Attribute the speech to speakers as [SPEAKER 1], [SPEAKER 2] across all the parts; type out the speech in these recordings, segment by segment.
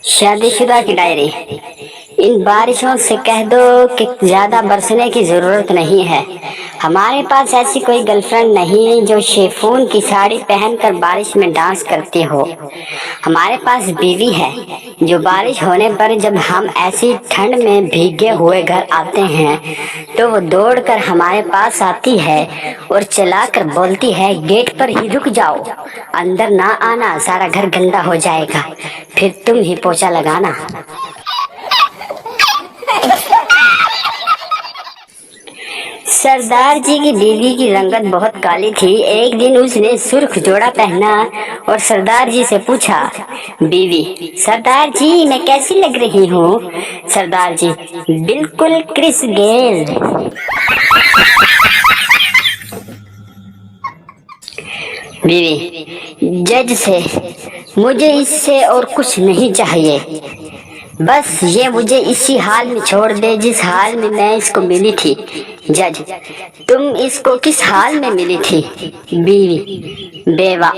[SPEAKER 1] शादीशुदा की डायरी। इन बारिशों से कह दो कि ज्यादा बरसने की जरूरत नहीं है। हमारे पास ऐसी कोई गर्लफ्रेंड नहीं जो शेफून की साड़ी पहनकर बारिश में डांस करती हो। हमारे पास बीवी है जो बारिश होने पर जब हम ऐसी ठंड में भीगे हुए घर आते हैं तो वो दौड़कर हमारे पास आती है और चलाकर बोलती है, गेट पर ही रुक जाओ, अंदर ना आना, सारा घर गंदा हो जाएगा, फिर तुम ही पोछा लगाना। सरदार जी की बीवी की रंगत बहुत काली थी। एक दिन उसने सुर्ख जोड़ा पहना और सरदार जी से पूछा, बीवी, सरदार जी मैं कैसी लग रही हूँ? सरदार जी, बिल्कुल क्रिस गेल। बीवी, जज से मुझे इससे और कुछ नहीं चाहिए, बस ये मुझे इसी हाल में छोड़ दे जिस हाल में मैं इसको मिली थी। जज, तुम इसको किस हाल में मिली थी? बीवी, बेवा।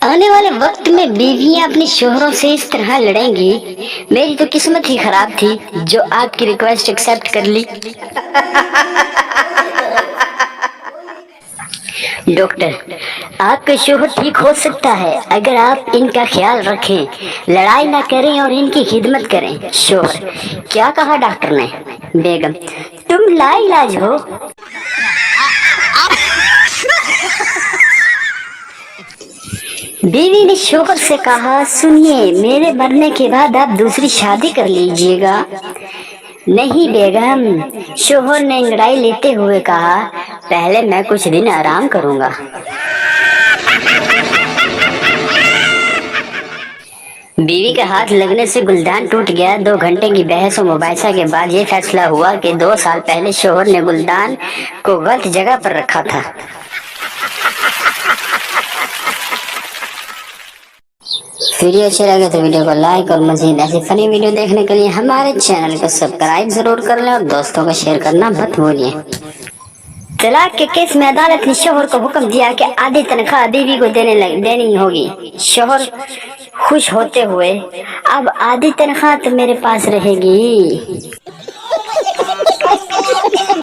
[SPEAKER 1] आने वाले वक्त में बीवियां अपने शोहरों से इस तरह लड़ेंगी। मेरी तो किस्मत ही खराब थी जो आपकी रिक्वेस्ट एक्सेप्ट कर ली। डॉक्टर, आपका शोहर ठीक हो सकता है अगर आप इनका ख्याल रखें, लड़ाई ना करें और इनकी खिदमत करें। शोहर, क्या कहा डॉक्टर ने? बेगम, तुम लाइलाज हो। बीवी ने शोहर से कहा, सुनिए, मेरे मरने के बाद आप दूसरी शादी कर लीजिएगा। नहीं बेगम, शोहर ने अंगड़ाई लेते हुए कहा, पहले मैं कुछ दिन आराम करूंगा। बीवी का हाथ लगने से गुलदान टूट गया। 2 घंटे की बहस और मुबाहिसा के बाद ये फैसला हुआ कि 2 साल पहले शोहर ने गुलदान को गलत जगह पर रखा था। वीडियो अच्छे लगे तो वीडियो को लाइक और मजीद ऐसी फनी वीडियो देखने के लिए हमारे चैनल को सब्सक्राइब जरूर कर लें और दोस्तों को शेयर करना मत भूलिए। तलाक के केस में अदालत ने शोहर को हुक्म दिया कि आधी तनख्वाह बीवी को देनी होगी। शोहर खुश होते हुए, अब आधी तनख्वाह तो मेरे पास रहेगी।